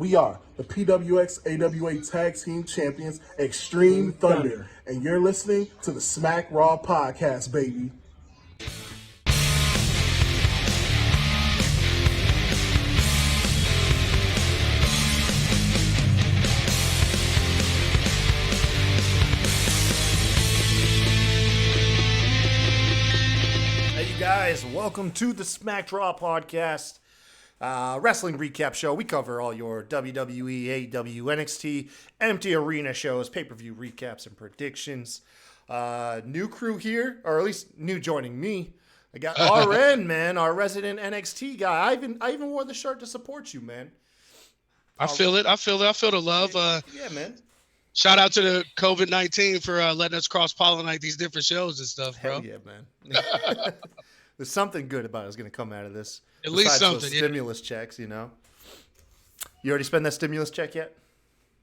We are the PWX AWA Tag Team Champions, Extreme Thunder, and you're listening to the Smack Raw Podcast, baby. Hey, you guys, welcome to the Smack Raw Podcast. Wrestling recap show. We cover all your WWE, AEW, NXT, empty arena shows, pay-per-view recaps, and predictions. New crew here, or at least new joining me. I got RN, man, our resident NXT guy. I even wore the shirt to support you, man. I feel it. I feel the love. Yeah, man. Shout out to the COVID-19 for letting us cross-pollinate these different shows and stuff, bro. Hell yeah, man. There's something good about it's going to come out of this. At least something. Those stimulus checks, you know. You already spent that stimulus check yet?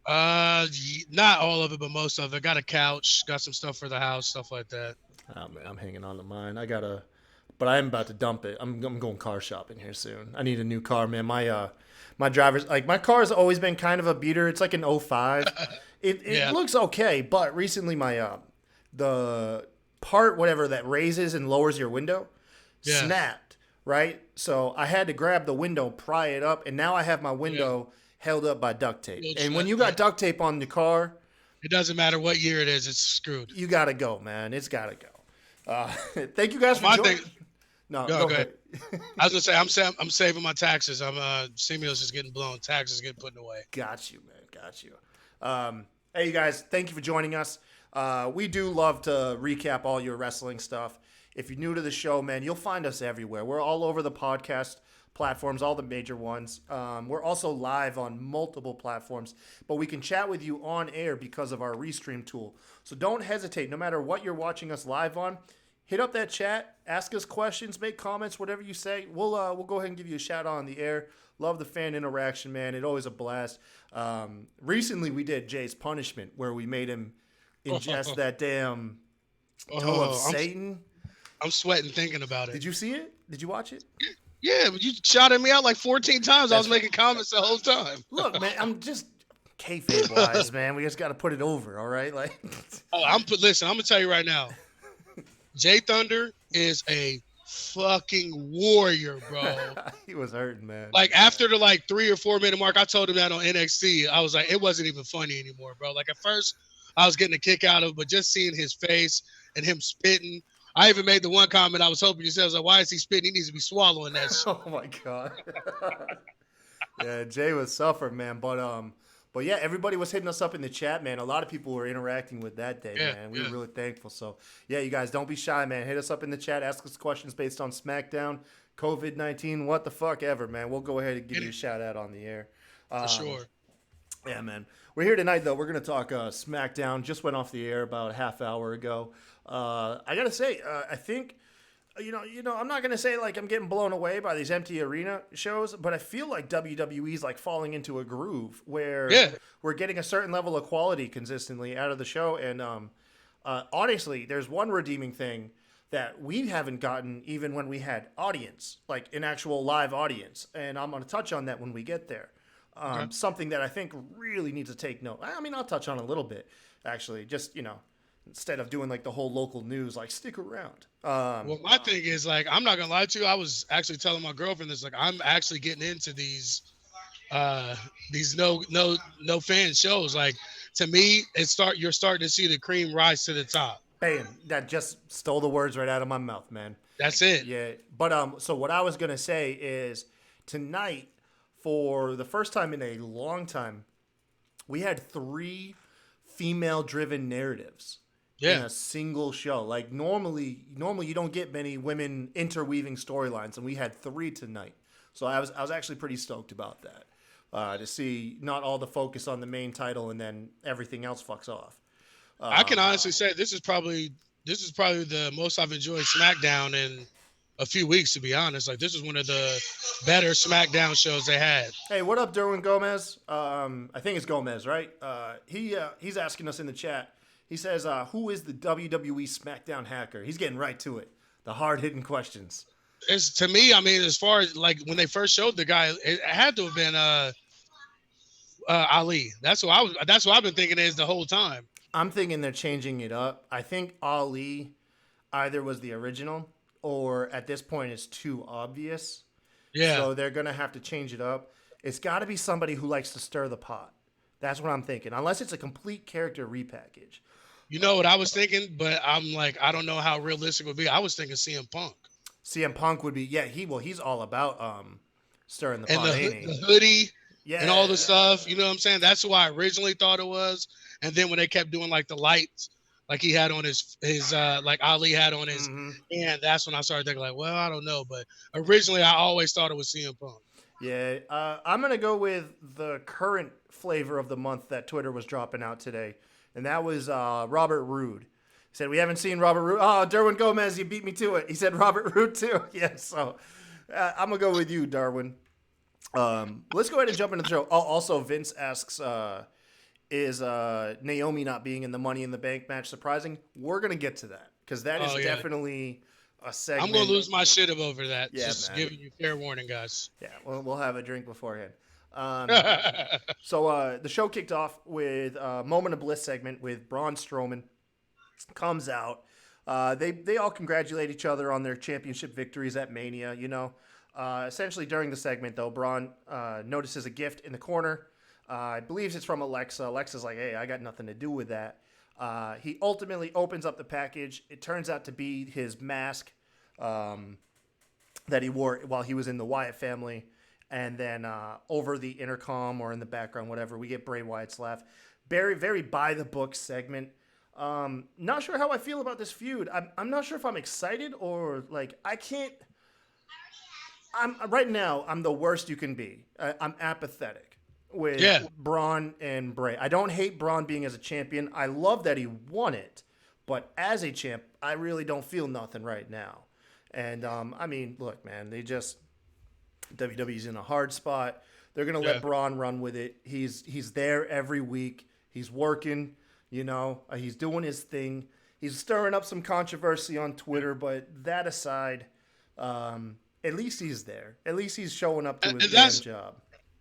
Not all of it, but most of it. Got a couch, got some stuff for the house, stuff like that. Oh man, I'm hanging on to mine. But I am about to dump it. I'm going car shopping here soon. I need a new car, man. My driver's my car's always been kind of a beater. It's like an '05. It looks okay, but recently the part whatever that raises and lowers your window snapped. Right? So I had to grab the window, pry it up, and now I have my window held up by duct tape. And when you got duct tape on the car, it doesn't matter what year it is, it's screwed. You got to go, man. It's got to go. Thank you guys for joining. No, go ahead. I was going to say, I'm saving my taxes. Stimulus is getting blown. Taxes getting put away. Got you, man. Got you. Hey, you guys, thank you for joining us. We do love to recap all your wrestling stuff. If you're new to the show, man, you'll find us everywhere. We're all over the podcast platforms, all the major ones. We're also live on multiple platforms, but we can chat with you on air because of our Restream tool. So don't hesitate. No matter what you're watching us live on, hit up that chat, ask us questions, make comments, whatever you say. We'll go ahead and give you a shout out on the air. Love the fan interaction, man. It's always a blast. Recently, we did Jay's Punishment, where we made him ingest that damn toe of Satan. I'm sweating thinking about it. Did you see it? Did you watch it? Yeah, but you shouted me out like 14 times. I was making comments the whole time. Look, man, I'm just kayfabe wise, man. We just got to put it over, all right? Like, listen, I'm gonna tell you right now. Jay Thunder is a fucking warrior, bro. He was hurting, man. Like after the 3 or 4 minute mark, I told him that on NXT. I was like, it wasn't even funny anymore, bro. Like at first, I was getting a kick out of it, but just seeing his face and him spitting. I even made the one comment I was hoping you said. I was like, why is he spitting? He needs to be swallowing that shit. Oh, my God. Yeah, Jay was suffering, man. But yeah, everybody was hitting us up in the chat, man. A lot of people were interacting with that day, man. We were really thankful. So, yeah, you guys, don't be shy, man. Hit us up in the chat. Ask us questions based on SmackDown, COVID-19, what the fuck ever, man. We'll go ahead and give you a shout-out on the air. For sure. Yeah, man. We're here tonight, though. We're going to talk SmackDown. Just went off the air about a half hour ago. I got to say, I think, you know, I'm not going to say like I'm getting blown away by these empty arena shows, but I feel like WWE's like falling into a groove where we're getting a certain level of quality consistently out of the show. And honestly, there's one redeeming thing that we haven't gotten even when we had audience, like an actual live audience. And I'm going to touch on that when we get there. Something that I think really needs to take note. I mean, I'll touch on a little bit, actually, just, you know, instead of doing like the whole local news, like stick around. Well, my thing is like, I'm not gonna lie to you. I was actually telling my girlfriend this, like, I'm actually getting into these no fan shows. Like to me, you're starting to see the cream rise to the top. Bam! That just stole the words right out of my mouth, man. That's it. Yeah. But so what I was gonna say is tonight, for the first time in a long time, we had 3 female-driven narratives. In a single show. Like normally you don't get many women interweaving storylines, and we had 3 tonight. So I was actually pretty stoked about that. To see not all the focus on the main title and then everything else fucks off. I can honestly say this is probably the most I've enjoyed SmackDown in a few weeks, to be honest. Like this is one of the better SmackDown shows they had. Hey, what up, Derwin Gomez? I think it's Gomez, right? He's asking us in the chat. He says, who is the WWE SmackDown hacker? He's getting right to it. The hard-hitting questions. It's, to me, I mean, as far as, like, when they first showed the guy, it had to have been Ali. That's what I was. That's what I've been thinking is the whole time. I'm thinking they're changing it up. I think Ali either was the original or at this point it's too obvious. Yeah. So they're gonna have to change it up. It's got to be somebody who likes to stir the pot. That's what I'm thinking. Unless it's a complete character repackage. You know what I was thinking, but I'm like, I don't know how realistic it would be. I was thinking CM Punk CM Punk would be he's all about stirring the and pot, the, ain't the he? hoodie Yeah, and all the stuff. You know what I'm saying? That's who I originally thought it was. And then when they kept doing like the lights, like he had on his like Ali had on his hmm hand, that's when I started thinking like, well, I don't know, but originally I always thought it was CM Punk. yeah. I'm gonna go with the current flavor of the month that Twitter was dropping out today, and that was Robert Roode. He said we haven't seen Robert Roode. Oh, Derwin Gomez, you beat me to it. He said Robert Roode too. Yeah, so I'm gonna go with you, Darwin. Let's go ahead and jump into the show. Oh, also, Vince asks, is Naomi not being in the Money in the Bank match surprising? We're going to get to that because that is Oh, yeah. definitely a segment. I'm gonna lose my shit over that. Yeah, Just man. giving you fair warning, guys. Yeah, we'll have a drink beforehand. So the show kicked off with a Moment of Bliss segment with Braun Strowman. Comes out. They all congratulate each other on their championship victories at Mania, you know. Essentially, during the segment, though, Braun notices a gift in the corner. I believe it's from Alexa. Alexa's like, hey, I got nothing to do with that. He ultimately opens up the package. It turns out to be his mask that he wore while he was in the Wyatt family. And then over the intercom or in the background, whatever, we get Bray Wyatt's laugh. Very, very by-the-book segment. Not sure how I feel about this feud. I'm not sure if I'm excited or, like, I can't... Right now, I'm the worst you can be. I'm apathetic with Braun and Bray. I don't hate Braun being as a champion. I love that he won it. But as a champ, I really don't feel nothing right now. And, I mean, look, man, WWE's in a hard spot. They're going to let Braun run with it. He's there every week. He's working, you know. He's doing his thing. He's stirring up some controversy on Twitter. But that aside, at least he's there. At least he's showing up to his damn job.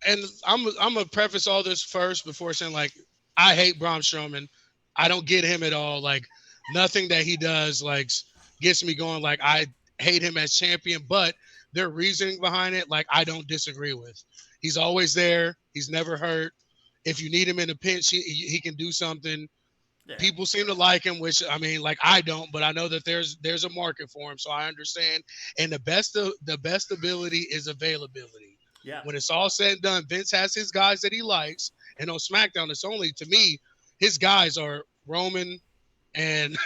And I'm gonna preface all this first before saying, like, I hate Braun Strowman. I don't get him at all. Like, nothing that he does like gets me going. Like, I hate him as champion, but their reasoning behind it, like, I don't disagree with. He's always there. He's never hurt. If you need him in a pinch, he can do something. Yeah. People seem to like him, which, I mean, like, I don't, but I know that there's a market for him, so I understand. And the best ability is availability. Yeah. When it's all said and done, Vince has his guys that he likes, and on SmackDown, it's only, to me, his guys are Roman and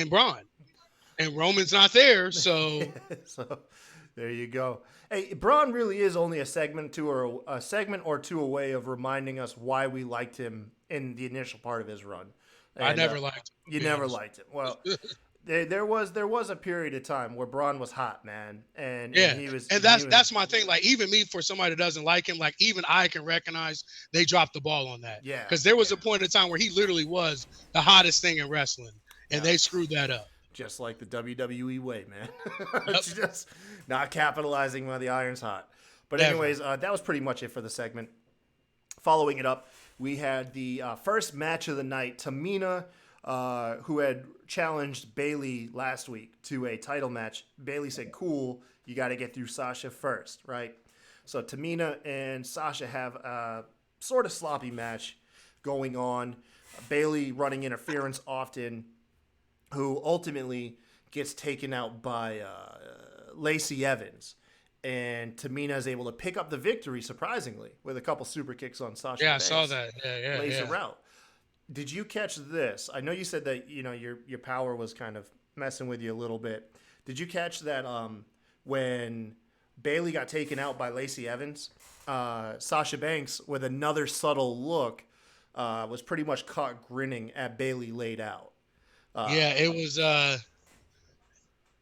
Braun, and Roman's not there, so. So there you go. Hey, Braun really is only a segment or two away of reminding us why we liked him in the initial part of his run. And, I never liked him. You never liked him. Well, there was a period of time where Braun was hot, man, and he was. And that's my thing. Like, even me, for somebody that doesn't like him, like, even I can recognize they dropped the ball on that. Yeah. Because there was a point in time where he literally was the hottest thing in wrestling, and they screwed that up. Just like the WWE way, man. Just not capitalizing while the iron's hot. But anyways, that was pretty much it for the segment. Following it up, we had the first match of the night. Tamina, who had challenged Bayley last week to a title match. Bayley said, cool, you got to get through Sasha first, right? So Tamina and Sasha have a sort of sloppy match going on. Bayley running interference often, who ultimately gets taken out by Lacey Evans. And Tamina is able to pick up the victory, surprisingly, with a couple super kicks on Sasha Banks. I saw that. Yeah. Lays her out. Did you catch this? I know you said that, you know, your power was kind of messing with you a little bit. Did you catch that when Bayley got taken out by Lacey Evans, Sasha Banks, with another subtle look, was pretty much caught grinning at Bayley laid out? It was.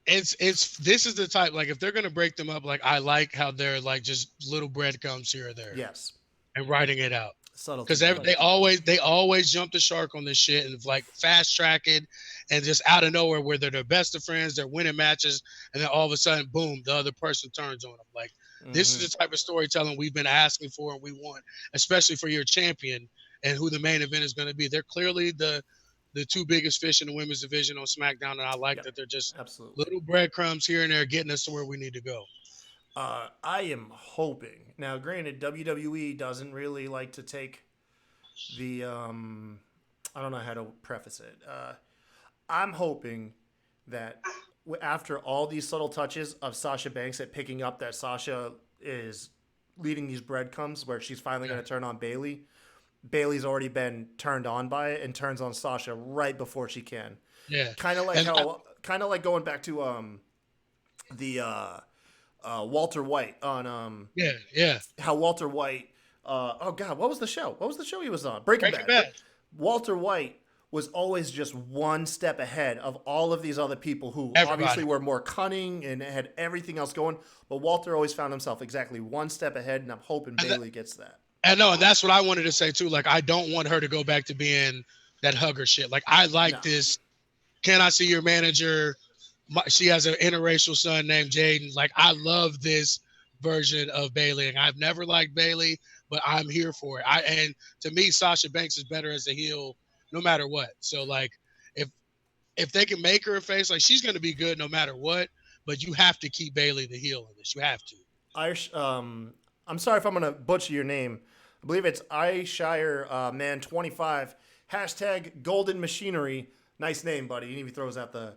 This is the type, like, if they're gonna break them up, like, I like how they're like just little breadcrumbs here or there. Yes. And writing it out. Subtle. Because they always jump the shark on this shit and, like, fast track it, and just out of nowhere where they're the best of friends, they're winning matches, and then all of a sudden, boom, the other person turns on them. Like, This is the type of storytelling we've been asking for and we want, especially for your champion and who the main event is going to be. They're clearly the two biggest fish in the women's division on SmackDown, and I like that they're just Absolutely. little breadcrumbs here and there getting us to where we need to go. I am hoping. Now, granted, WWE doesn't really like to take the. I don't know how to preface it. I'm hoping that after all these subtle touches of Sasha Banks at picking up that Sasha is leading these breadcrumbs where she's finally going to turn on Bayley. Bayley's already been turned on by it and turns on Sasha right before she can. Yeah, kind of like going back to the Walter White on how Walter White oh god, what was the show? What was the show he was on? Breaking Bad. Walter White was always just one step ahead of all of these other people who obviously were more cunning and had everything else going. But Walter always found himself exactly one step ahead, and I'm hoping Bayley gets that. I know, and that's what I wanted to say too. Like, I don't want her to go back to being that hugger shit. Like, I like this. Can I see your manager? She has an interracial son named Jaden. Like, I love this version of Bayley, and I've never liked Bayley, but I'm here for it. And to me, Sasha Banks is better as a heel, no matter what. So, like, if they can make her a face, like, she's going to be good no matter what. But you have to keep Bayley the heel in this. You have to. I'm sorry if I'm going to butcher your name. I believe it's Ishire Man 25 # Golden Machinery. Nice name, buddy. He even throws out the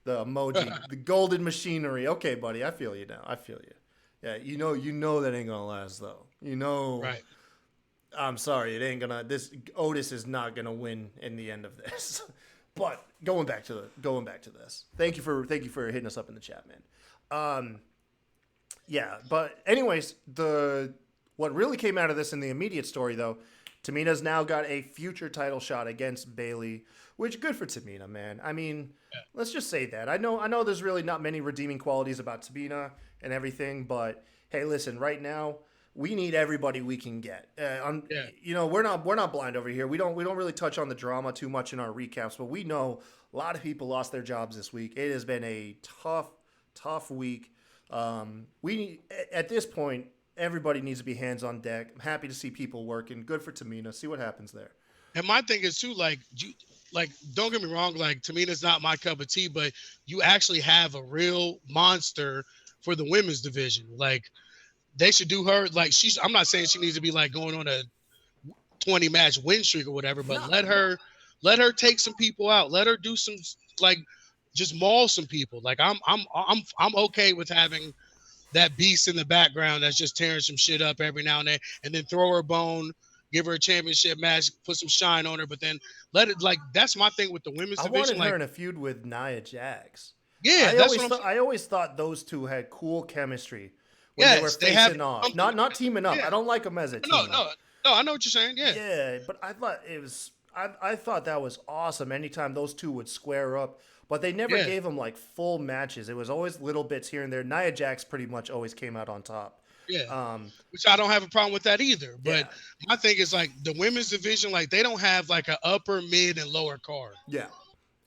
emoji, the Golden Machinery. Okay, buddy, I feel you now. I feel you. Yeah, you know that ain't gonna last though. Right. I'm sorry, it ain't gonna. This Otis is not gonna win in the end of this. But going back to this. Thank you for hitting us up in the chat, man. Yeah, but anyways, what really came out of this in the immediate story, though, Tamina's now got a future title shot against Bayley, which good for Tamina, man. I mean, let's just say that. I know there's really not many redeeming qualities about Tamina and everything, but hey, listen, right now we need everybody we can get. We're not blind over here. We don't really touch on the drama too much in our recaps, but we know a lot of people lost their jobs this week. It has been a tough week. At this point, everybody needs to be hands on deck. I'm happy to see people working. Good for Tamina. See what happens there. And my thing is too, like, don't get me wrong, like, Tamina's not my cup of tea, but you actually have a real monster for the women's division. Like, they should do her like I'm not saying she needs to be like going on a 20 match win streak or whatever, but let her take some people out. Let her do some, like, just maul some people. Like, I'm okay with having that beast in the background that's just tearing some shit up every now and then throw her a bone, give her a championship match, put some shine on her, but then let it, like, that's my thing with the women's division. I wanted her in a feud with Nia Jax. Yeah, I always thought those two had cool chemistry when they were facing off. Not teaming up. Yeah. I don't like them as a team. No, I know what you're saying. Yeah. Yeah, but I thought it was. I thought that was awesome. Anytime those two would square up, but they never gave them like full matches. It was always little bits here and there. Nia Jax pretty much always came out on top. Yeah. Which I don't have a problem with that either. But my thing is, like, the women's division, like, they don't have like an upper, mid, and lower card. Yeah.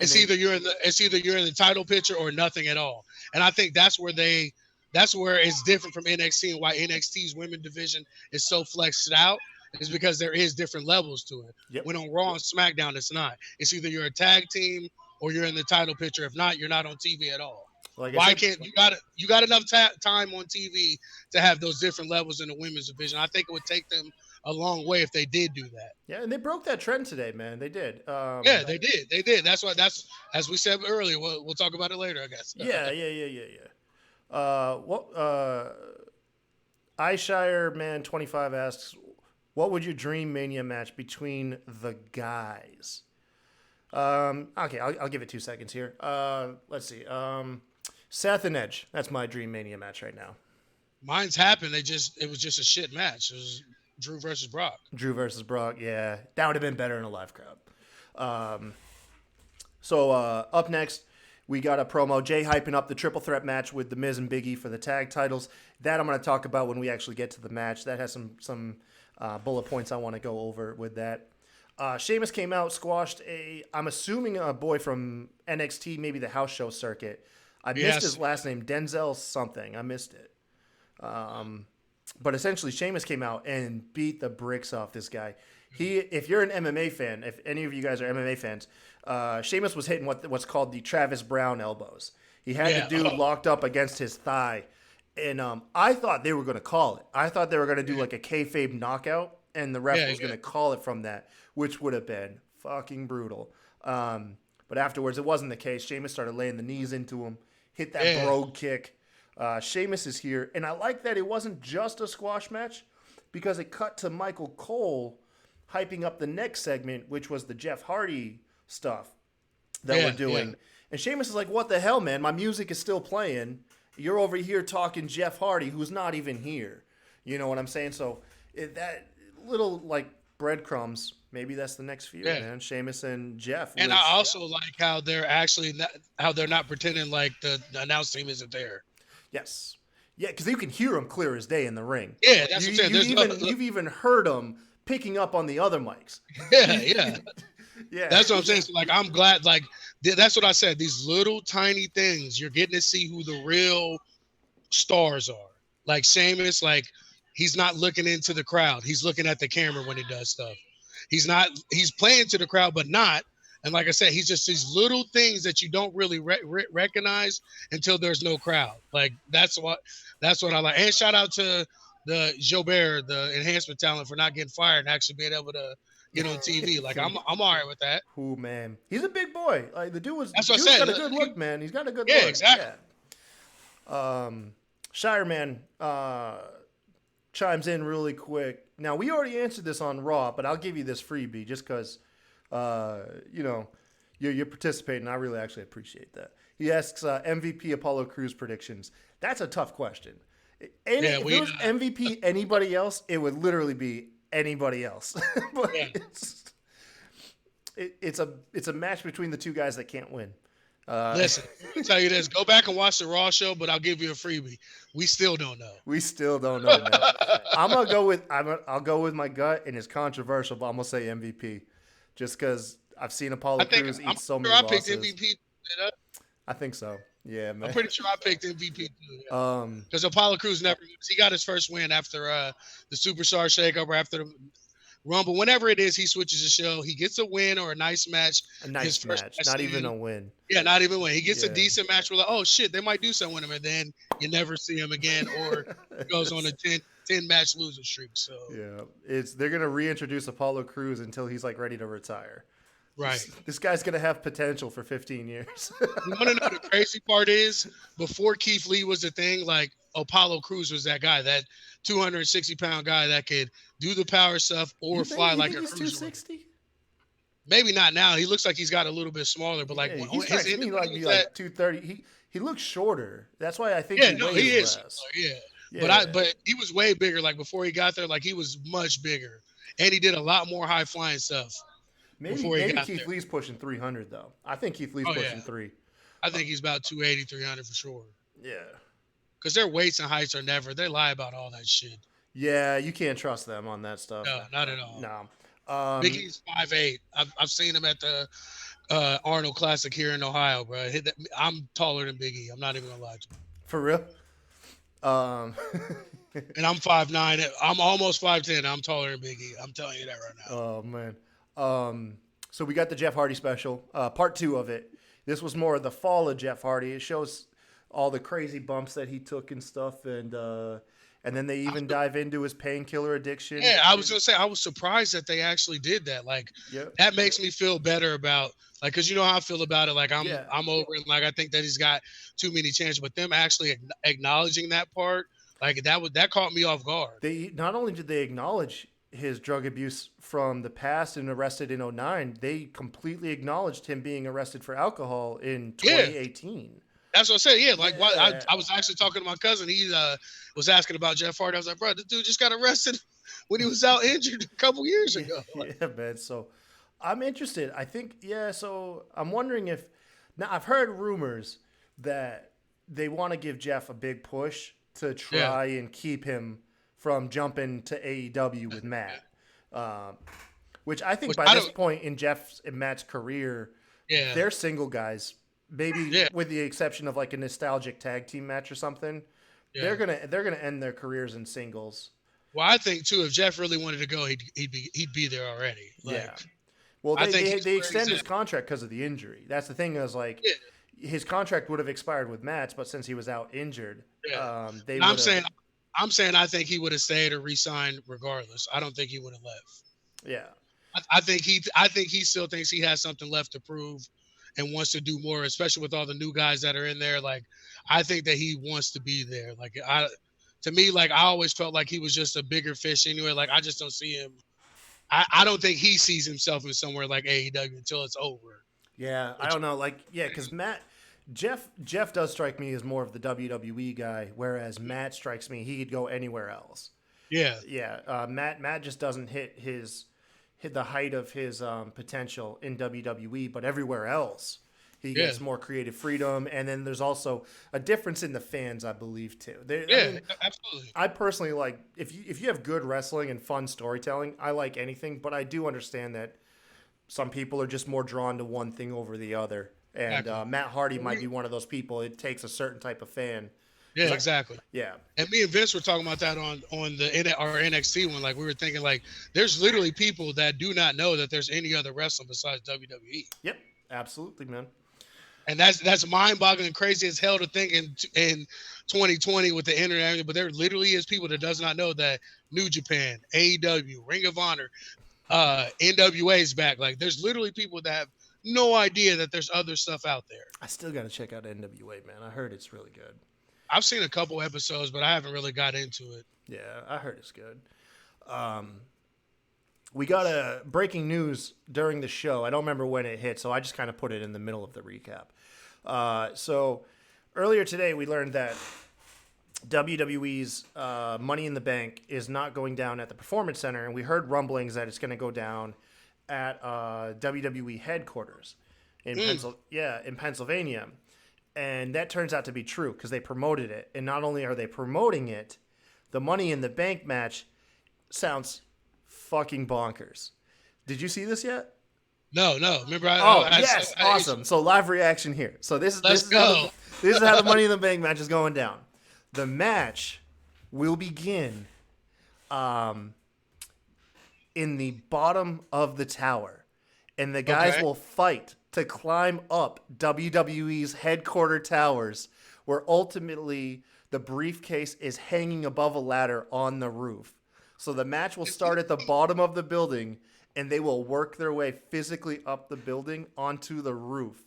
It's either you're in the title picture or nothing at all. And I think that's where it's different from NXT, and why NXT's women division is so flexed out is because there is different levels to it. Yep. When on Raw and SmackDown, it's not. It's either you're a tag team or you're in the title picture. If not, you're not on TV at all. Why can't you got enough time on TV to have those different levels in the women's division? I think it would take them a long way if they did do that. Yeah, and they broke that trend today, man. They did. They did. That's as we said earlier. We'll talk about it later, I guess. Yeah. Ishire Man 25 asks, what would your dream Mania match between the guys? Okay, I'll give it 2 seconds here. Let's see. Seth and Edge. That's my dream Mania match right now. Mine's happened. It was just a shit match. It was Drew versus Brock. Yeah. That would have been better in a live crowd. So up next, we got a promo. Jay hyping up the triple threat match with The Miz and Big E for the tag titles. That I'm going to talk about when we actually get to the match. That has some bullet points I want to go over with that. Sheamus came out, squashed I'm assuming a boy from NXT, maybe the house show circuit. I missed his last name, Denzel something. I missed it. But essentially, Sheamus came out and beat the bricks off this guy. If you're an MMA fan, if any of you guys are MMA fans, Sheamus was hitting what's called the Travis Brown elbows. He had the dude locked up against his thigh, and I thought they were going to call it. I thought they were going to do like a kayfabe knockout, and the ref was going to call it from that, which would have been fucking brutal. But afterwards, it wasn't the case. Sheamus started laying the knees into him, hit that brogue kick. Sheamus is here, and I like that it wasn't just a squash match because it cut to Michael Cole hyping up the next segment, which was the Jeff Hardy stuff that we're doing. Yeah. And Sheamus is like, what the hell, man? My music is still playing. You're over here talking Jeff Hardy, who's not even here. You know what I'm saying? So that little, like, breadcrumbs, maybe that's the next feud, man. Sheamus and Jeff. And I also like how they're actually how they're not pretending like the announce team isn't there. Yes. Yeah, because you can hear them clear as day in the ring. Yeah, that's what I'm saying. You've even heard them picking up on the other mics. Yeah. That's what I'm saying. So, like, I'm glad, like, that's what I said. These little tiny things, you're getting to see who the real stars are. Like Sheamus, like, he's not looking into the crowd. He's looking at the camera when he does stuff. He's playing to the crowd, but not. And like I said, he's just these little things that you don't really recognize until there's no crowd. Like, that's what I like. And shout out to the Jobert, the enhancement talent, for not getting fired and actually being able to get on TV. Like, I'm all right with that. Ooh, man. He's a big boy. Like, the dude was. That's what I said. Got a good look, man. He's got a good look. Yeah, exactly. Yeah. Shire Man chimes in really quick. Now, we already answered this on Raw, but I'll give you this freebie just because, you're participating. I really actually appreciate that. He asks MVP Apollo Crews predictions. That's a tough question. If it was MVP anybody else, it would literally be anybody else. But it's a match between the two guys that can't win. Listen, I'll tell you this. Go back and watch the Raw show, but I'll give you a freebie. We still don't know. Man. I'll go with my gut, and it's controversial, but I'm gonna say MVP, just because I've seen Apollo Crews eat so many losses. I picked MVP. I think so. Yeah, man. I'm pretty sure I picked MVP too. Because Apollo Crews he got his first win after the Superstar Shakeup, or after the Rumble. Whenever it is, he switches the show. He gets a win or a nice match. His match, not even a win. Yeah, not even a win. He gets a decent match. We're like, oh shit, they might do something with him, and then you never see him again, or he goes on a 10 match losing streak. So they're gonna reintroduce Apollo Crews until he's like ready to retire. Right. This guy's going to have potential for 15 years. You want to know the crazy part is, before Keith Lee was a thing, like, Apollo Crews was that guy, that 260-pound guy that could do the power stuff or fly like a cruiser. 260? Maybe not now. He looks like he's got a little bit smaller, but like he's like 230. He looks shorter. That's why I think he is less. But he was way bigger. Like, before he got there, like, he was much bigger, and he did a lot more high flying stuff. Maybe Keith Lee's pushing 300, though. I think Keith Lee's pushing 3. I think he's about 280, 300 for sure. Yeah. Because their weights and heights they lie about all that shit. Yeah, you can't trust them on that stuff. No, not at all. No. Big E's 5'8". I've seen him at the Arnold Classic here in Ohio, bro. I'm taller than Big E. I'm not even going to lie to you. For real? And I'm 5'9". I'm almost 5'10". I'm taller than Big E. I'm telling you that right now. Oh, man. So we got the Jeff Hardy special, part 2 of it. This was more of the fall of Jeff Hardy. It shows all the crazy bumps that he took and stuff, and then they even dive into his painkiller addiction. Yeah, I was gonna say, I was surprised that they actually did that. Like, that makes me feel better about, like, because you know how I feel about it. Like, I'm over it. Like, I think that he's got too many chances, but them actually acknowledging that part, like, that caught me off guard. They not only did they acknowledge his drug abuse from the past and arrested in 2009, they completely acknowledged him being arrested for alcohol in 2018. That's what I said. Yeah, like, I was actually talking to my cousin. He was asking about Jeff Hardy. I was like, bro, this dude just got arrested when he was out injured a couple years ago. Yeah, man. So I'm interested. I think, so I'm wondering if, now I've heard rumors that they want to give Jeff a big push to try and keep him from jumping to AEW with Matt, which I think by this point in Jeff's and Matt's career, they're single guys, maybe with the exception of like a nostalgic tag team match or something. Yeah. they're gonna end their careers in singles. Well, I think too, if Jeff really wanted to go, he'd be there already. Yeah. Like, Well, I think he's they where extend he's his at. contract because of the injury. That's the thing. Is like Yeah, his contract would have expired with Matt's, but since he was out injured, yeah. they And would have. I'm saying, I think he would have stayed or re-signed regardless. I don't think he would have left. Yeah. I think he still thinks he has something left to prove, and wants to do more, especially with all the new guys that are in there. Like, I think that he wants to be there. Like, to me, like, I always felt like he was just a bigger fish anyway. Like, I just don't see him. I don't think he sees himself in somewhere like AEW until it's over. Yeah, I Which, don't know. Like, yeah, because Jeff does strike me as more of the WWE guy, whereas Matt strikes me he could go anywhere else. yeah, Yeah, Matt just doesn't hit the height of his potential in WWE, but everywhere else he yeah, gets more creative freedom, and then there's also a difference in the fans, I believe too. yeah, absolutely. I personally like if you have good wrestling and fun storytelling, I like anything, but I do understand that some people are just more drawn to one thing over the other. And Exactly. Matt Hardy might be one of those people. It takes a certain type of fan. Yeah, exactly. Yeah. And me and Vince were talking about that on our NXT one. Like, we were thinking, like, there's literally people that do not know that there's any other wrestling besides WWE. Yep. Absolutely, man. And that's mind-boggling and crazy as hell to think in 2020 with the internet. But there literally is people that does not know that New Japan, AEW, Ring of Honor, NWA is back. Like, there's literally people that have no idea that there's other stuff out there. I still got to check out NWA, man. I heard it's really good. I've seen a couple episodes, but I haven't really got into it. Yeah, I heard it's good. We got a breaking news during the show. I don't remember when it hit, so I just kind of put it in the middle of the recap. So earlier today, we learned that WWE's Money in the Bank is not going down at the Performance Center, and we heard rumblings that it's going to go down at WWE headquarters in Pennsylvania. And that turns out to be true because they promoted it. And not only are they promoting it, the Money in the Bank match sounds fucking bonkers. Did you see this yet? No. Remember, Yes, awesome. So live reaction here. So this is how the Money in the Bank match is going down. The match will begin in the bottom of the tower, and the guys will fight to climb up WWE's headquarter towers, where ultimately the briefcase is hanging above a ladder on the roof. So the match will start at the bottom of the building, and they will work their way physically up the building onto the roof.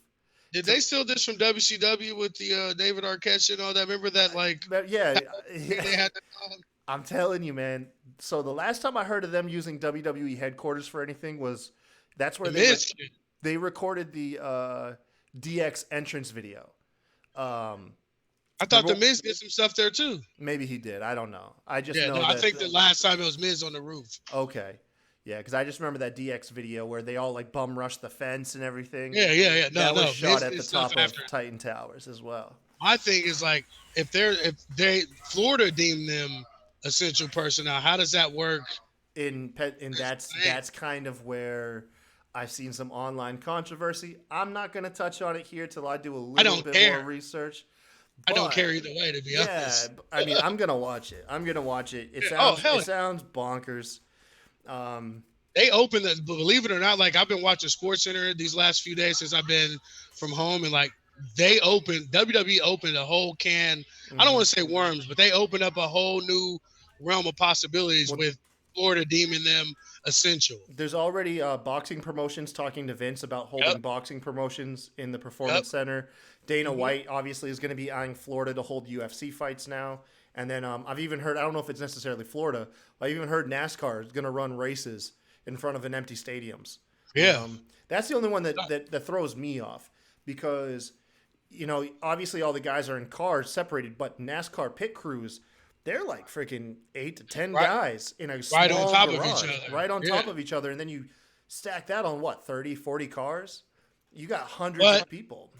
Did they steal this from WCW with the David Arquette shit and all that? Remember that, like, Yeah. they had that on? I'm telling you, man. So the last time I heard of them using WWE headquarters for anything was that's where they recorded the DX entrance video. I thought the Miz did some stuff there too. Maybe he did. I don't know. I just know. I think the last time it was Miz on the roof. Okay. Yeah, because I just remember that DX video where they all like bum rushed the fence and everything. Yeah. That was shot Miz at the did top stuff of after. Titan Towers as well. My thing is, like, if Florida deemed them essential personnel, how does that work? And that's kind of where I've seen some online controversy. I'm not going to touch on it here till I do a little bit more research. I don't care either way, to be honest. Yeah, I mean, I'm gonna watch it. It sounds bonkers. They opened the, believe it or not, like, I've been watching SportsCenter these last few days since I've been from home, and like WWE opened a whole can. Mm-hmm. I don't want to say worms, but they opened up a whole new realm of possibilities with Florida deeming them essential. There's already boxing promotions talking to Vince about holding boxing promotions in the Performance Center. Dana White obviously is going to be eyeing Florida to hold UFC fights now. And then I've even heard, I don't know if it's necessarily Florida, I've even heard NASCAR is going to run races in front of an empty stadiums. Yeah. That's the only one that throws me off because, you know, obviously all the guys are in cars separated, but NASCAR pit crews, they're like freaking 8 to 10 guys in a small on top garage, of each other. Right on top of each other. And then you stack that on 30, 40 cars? You got hundreds of people.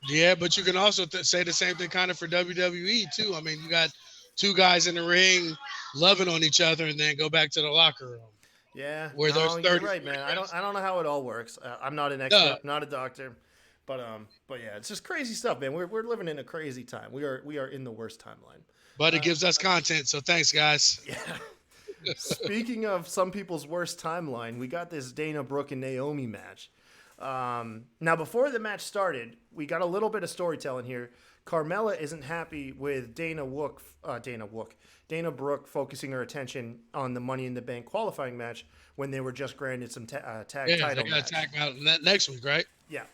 Yeah, but you can also say the same thing kind of for WWE too. I mean, you got two guys in the ring loving on each other and then go back to the locker room. Yeah, where there's 30. You're right, man. I don't know how it all works. I'm not an expert, not a doctor, but yeah, it's just crazy stuff, man. We're living in a crazy time. We are in the worst timeline. But it gives us content, so thanks, guys. Yeah. Speaking of some people's worst timeline, we got this Dana Brooke and Naomi match. Now, before the match started, we got a little bit of storytelling here. Carmella isn't happy with Dana Brooke focusing her attention on the Money in the Bank qualifying match when they were just granted some tag title they got match. a tag out next week, right? Yeah.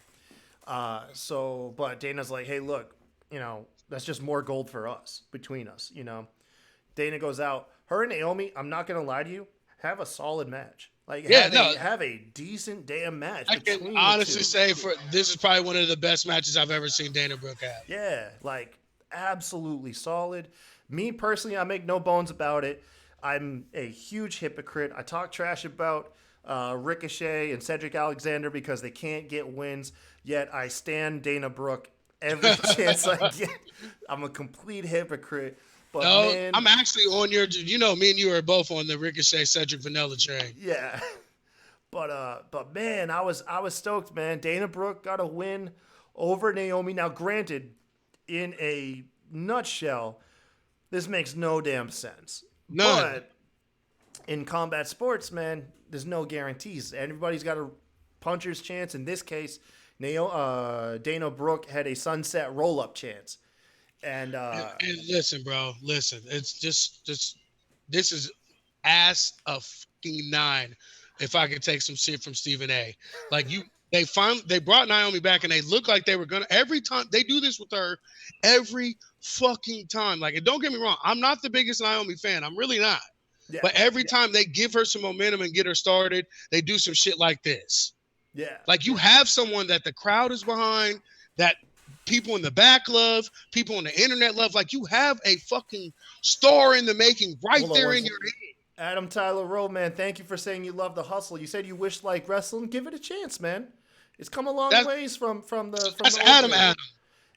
But Dana's like, hey, look, that's just more gold for us, between us, Dana goes out. Her and Naomi, I'm not going to lie to you, have a solid match. Like, have a decent damn match. I can honestly say this is probably one of the best matches I've ever seen Dana Brooke have. Yeah, like, absolutely solid. Me, personally, I make no bones about it. I'm a huge hypocrite. I talk trash about Ricochet and Cedric Alexander because they can't get wins, yet I stand Dana Brooke every chance I get. I'm a complete hypocrite. But no, man, I'm actually on your. Me and you are both on the Ricochet Cedric Vanilla train. Yeah, but man, I was stoked, man. Dana Brooke got a win over Naomi. Now, granted, in a nutshell, this makes no damn sense. None. But in combat sports, man, there's no guarantees. Everybody's got a puncher's chance. In this case, Dana Brooke had a sunset roll-up chance. And listen, bro, it's just this is ass a fucking 9. If I could take some shit from Stephen A. Like they brought Naomi back and they look like they were gonna every time they do this with her every fucking time. Like, and don't get me wrong, I'm not the biggest Naomi fan. I'm really not. Yeah, but every time they give her some momentum and get her started, they do some shit like this. Yeah. Like, you have someone that the crowd is behind, that people in the back love, people on the internet love. Like, you have a fucking star in the making right there in your head. Adam Tyler Rowe, man, thank you for saying you love the hustle. You said you wish like wrestling. Give it a chance, man. It's come a long ways from the. That's Adam.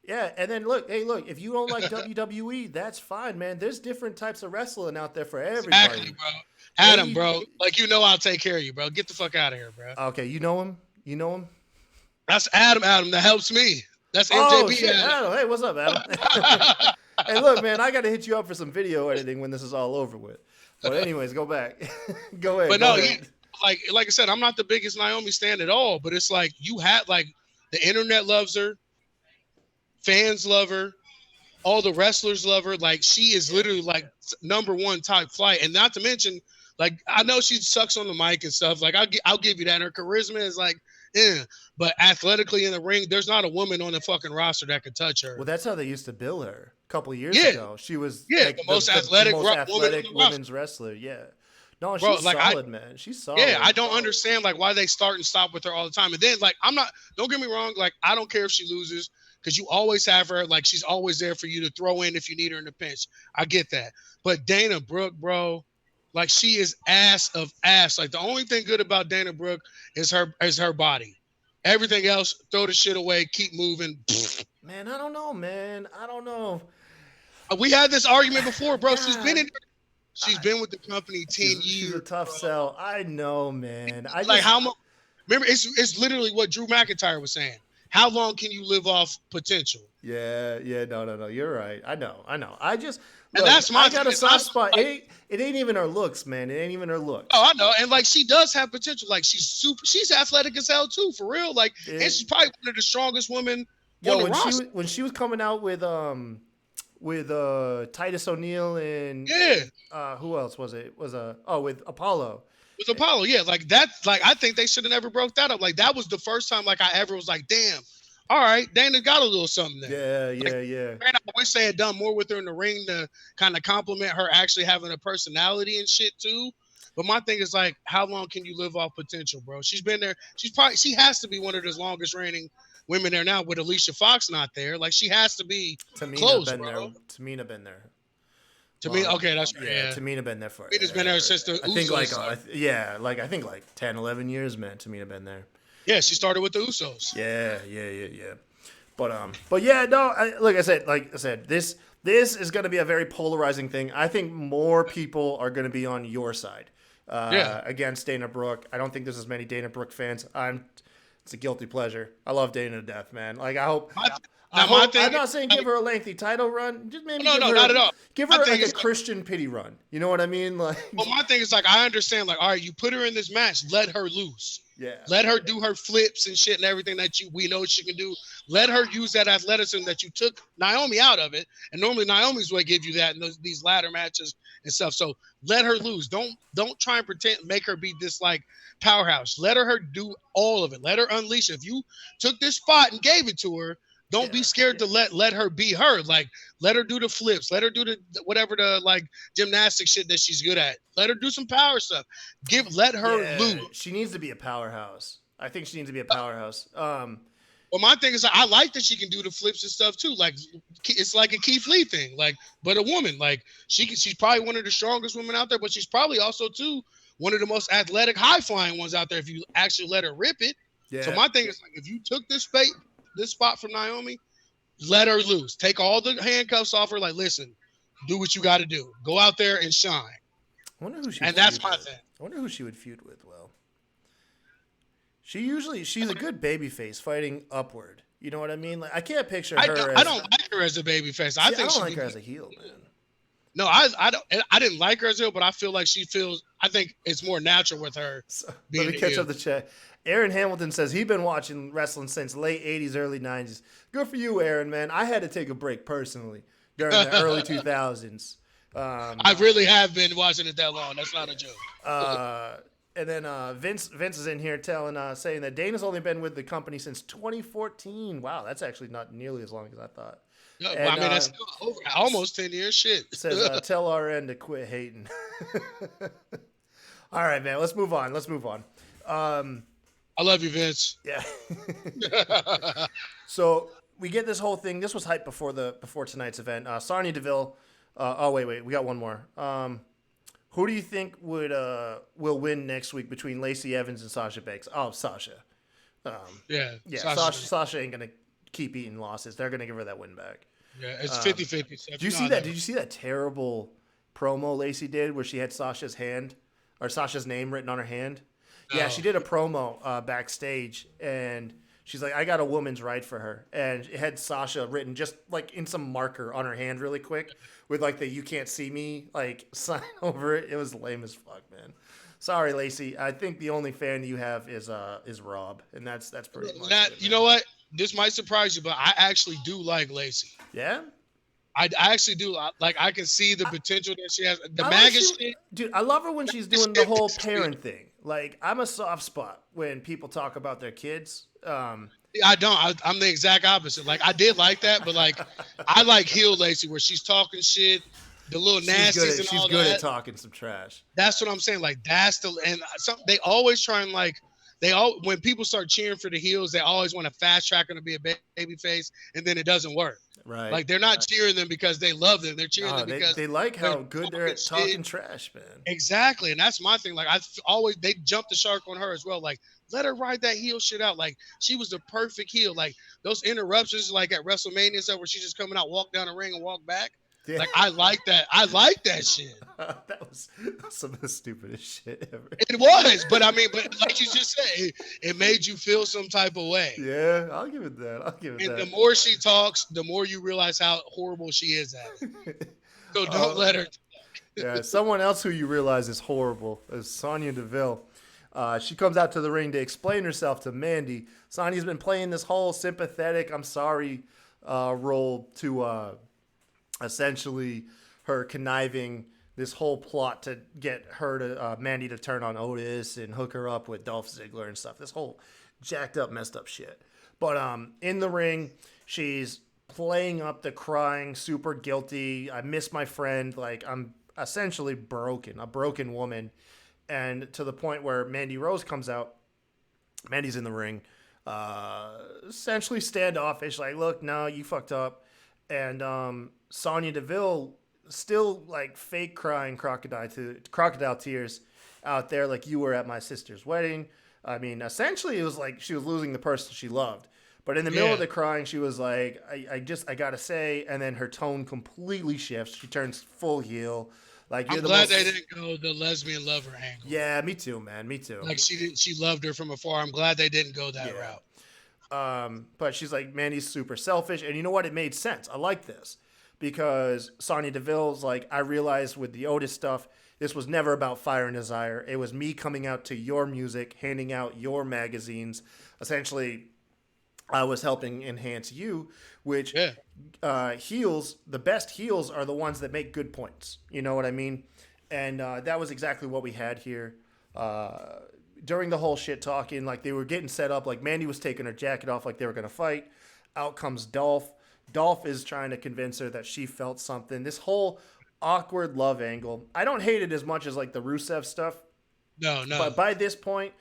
Yeah, and then look, if you don't like WWE, that's fine, man. There's different types of wrestling out there for everybody. Exactly, bro. Adam, bro, like, I'll take care of you, bro. Get the fuck out of here, bro. Okay, you know him? That's Adam. That helps me. That's MJB. Oh, shit, Adam. Hey, what's up, Adam? Hey, look, man, I got to hit you up for some video editing when this is all over with. But anyways, go back. Go ahead. But no, like I said, I'm not the biggest Naomi stan at all. But it's like, you have, like, the internet loves her, fans love her, all the wrestlers love her. Like, she is literally like number one type flight. And not to mention, like, I know she sucks on the mic and stuff. Like, I'll give you that. Her charisma is like, but athletically in the ring, there's not a woman on the fucking roster that could touch her. Well, that's how they used to bill her a couple of years ago. She was like the most athletic women's wrestler. Yeah. No, she's solid, man. She's solid. Yeah, I don't understand like why they start and stop with her all the time. And then, like, don't get me wrong, like, I don't care if she loses, because you always have her. Like, she's always there for you to throw in if you need her in a pinch. I get that. But Dana Brooke, bro, like, she is ass of ass. Like, the only thing good about Dana Brooke is her body. Everything else, throw the shit away, keep moving. Man, I don't know, man. I don't know. We had this argument before, bro. She's been with the company 10 years. She's a tough sell. I know, man. How much? Remember, it's literally what Drew McIntyre was saying. How long can you live off potential? Yeah. No. You're right. I know. That's my. I got a soft spot. It ain't even her looks, man. It ain't even her looks. Oh, I know. And like, she does have potential. Like, she's athletic as hell too, for real. Like, and she's probably one of the strongest women on the roster. When she was coming out with Titus O'Neil and who else was it? With Apollo. With Apollo, yeah. Like, that's like, I think they should have never broke that up. Like, that was the first time like I ever was like, damn. All right, Dana got a little something there. Yeah. Man, I wish they had done more with her in the ring to kind of compliment her actually having a personality and shit too. But my thing is, like, how long can you live off potential, bro? She's been there. She has to be one of the longest reigning women there now with Alicia Fox not there. Like, she has to be close, bro. Tamina been there. Okay, that's right. Yeah. Tamina been there for. Tamina's been there since the Usos. I think like 10, 11 years, man. Tamina been there. Yeah, she started with the Usos. Yeah. But yeah, no. Like I said, this is going to be a very polarizing thing. I think more people are going to be on your side against Dana Brooke. I don't think there's as many Dana Brooke fans. It's a guilty pleasure. I love Dana to death, man. Like, I I'm not saying give her a lengthy title run. Just maybe not at all. Give her like a Christian pity run. You know what I mean? Like, well, my thing is like I understand. Like, all right, you put her in this match, let her loose. Yeah. Let her do her flips and shit and everything that we know she can do. Let her use that athleticism that you took Naomi out of it. And normally Naomi's what give you that in these ladder matches and stuff. So let her lose. Don't try and make her be this like powerhouse. Let her do all of it. Let her unleash it. If you took this spot and gave it to her, don't be scared to let her be her. Like, let her do the flips. Let her do the whatever the like gymnastic shit that she's good at. Let her do some power stuff. Let her lose. She needs to be a powerhouse. I think she needs to be a powerhouse. Well, my thing is I like that she can do the flips and stuff too. Like, it's like a Keith Lee thing. Like, but a woman, like she's probably one of the strongest women out there, but she's probably also too one of the most athletic, high flying ones out there. If you actually let her rip it. Yeah. So my thing is like, if you took this spot from Naomi, let her loose. Take all the handcuffs off her. Like, listen, do what you got to do. Go out there and shine. I wonder who she. And that's my thing. I wonder who she would feud with. Well, she's a good babyface fighting upward. You know what I mean? Like, I can't picture her. I don't like her as a babyface. I don't like her as a heel, man. No, I don't. I didn't like her as a heel, but I feel like she feels. I think it's more natural with her. So, let me catch up the chat. Aaron Hamilton says he's been watching wrestling since late 80s, early 90s. Good for you, Aaron, man. I had to take a break personally during the early 2000s. I really have been watching it that long. That's not a joke. And then Vince is in here saying that Dana's only been with the company since 2014. Wow, that's actually not nearly as long as I thought. No, and, I mean, that's still over, almost 10 years. Shit. Says, tell RN to quit hating. All right, man. Let's move on. I love you, Vince. Yeah. So we get this whole thing. This was hyped before tonight's event. Sonya Deville. Wait. We got one more. Who do you think will win next week between Lacey Evans and Sasha Banks? Oh, Sasha. Yeah. Sasha ain't gonna keep eating losses. They're gonna give her that win back. Yeah, it's 50-50. So did you see that? Did you see that terrible promo Lacey did where she had Sasha's name written on her hand? No. Yeah, she did a promo backstage, and she's like, I got a woman's right for her. And it had Sasha written just like in some marker on her hand really quick with like the "you can't see me" like sign over it. It was lame as fuck, man. Sorry, Lacey. I think the only fan you have is Rob, and that's pretty much it, you know what? This might surprise you, but I actually do like Lacey. Yeah? I actually do. Like, I can see the potential that she has. The MAGA shit. Dude, I love her when she's doing the whole parent thing. Like, I'm a soft spot when people talk about their kids. I don't. I'm the exact opposite. Like, I did like that, but like, I like heel Lacey where she's talking shit, the little nasties and all that. She's good at talking some trash. That's what I'm saying. Like, they always try and like, when people start cheering for the heels, they always want to fast track them to be a baby face, and then it doesn't work. Right. Like, they're not cheering them because they love them. They're cheering them because they like how good they're at talking trash, man. Exactly. And that's my thing. Like, they jumped the shark on her as well. Like, let her ride that heel shit out. Like, she was the perfect heel. Like, those interruptions, like at WrestleMania and stuff, where she's just coming out, walk down the ring and walk back. Yeah. Like, I like that. I like that shit. That was some of the stupidest shit ever. It was, but I mean, like you just said, it made you feel some type of way. Yeah, I'll give it that. And the more she talks, the more you realize how horrible she is at it. So don't let her. Yeah, someone else who you realize is horrible is Sonya Deville. She comes out to the ring to explain herself to Mandy. Sonya's been playing this whole sympathetic, I'm sorry role to essentially her conniving this whole plot to get her to Mandy to turn on Otis and hook her up with Dolph Ziggler and stuff. This whole jacked up, messed up shit. But in the ring, she's playing up the crying, super guilty. I miss my friend. Like, I'm essentially broken, a broken woman. And to the point where Mandy Rose comes out. Mandy's in the ring. Essentially standoffish. Like, look, no, you fucked up. And Sonya Deville still like fake crying crocodile tears out there like you were at my sister's wedding. I mean, essentially it was like she was losing the person she loved. But in the middle of the crying, she was like, I gotta say, and then her tone completely shifts. She turns full heel. Like, I'm glad they didn't go the lesbian lover angle. Yeah, me too, man. Me too. Like, she loved her from afar. I'm glad they didn't go that route. But she's like, Mandy's super selfish. And you know what? It made sense. I like this because Sonya Deville's like, I realized with the Otis stuff, this was never about Fire and Desire. It was me coming out to your music, handing out your magazines. Essentially, I was helping enhance you, which Yeah. heels, the best heels are the ones that make good points. You know what I mean? And that was exactly what we had here. During the whole shit talking, like they were getting set up, like Mandy was taking her jacket off like they were going to fight. Out comes Dolph. Dolph is trying to convince her that she felt something. This whole awkward love angle. I don't hate it as much as like the Rusev stuff, No, no. but by this point,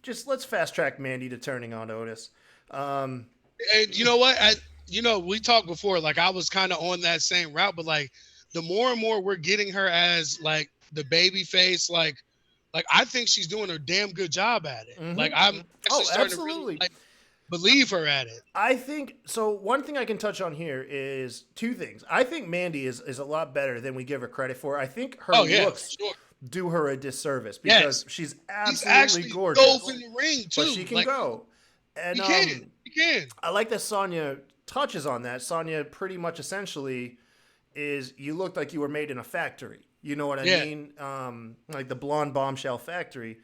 just let's fast track Mandy to turning on Otis. And you know what? We talked before. Like I was kind of on that same route, but like the more and more we're getting her as like the baby face, like I think she's doing a damn good job at it. Like I'm actually starting to really like, believe her at it. I think so. One thing I can touch on here is two things. I think Mandy is a lot better than we give her credit for. I think her Oh yeah, looks sure. do her a disservice because she's He's absolutely actually gorgeous. dove in the ring too. But she can like, go. And He can. He can. I like that Sonya touches on that. Sonya pretty much essentially is you looked like you were made in a factory. You know what I mean? Like the blonde bombshell factory.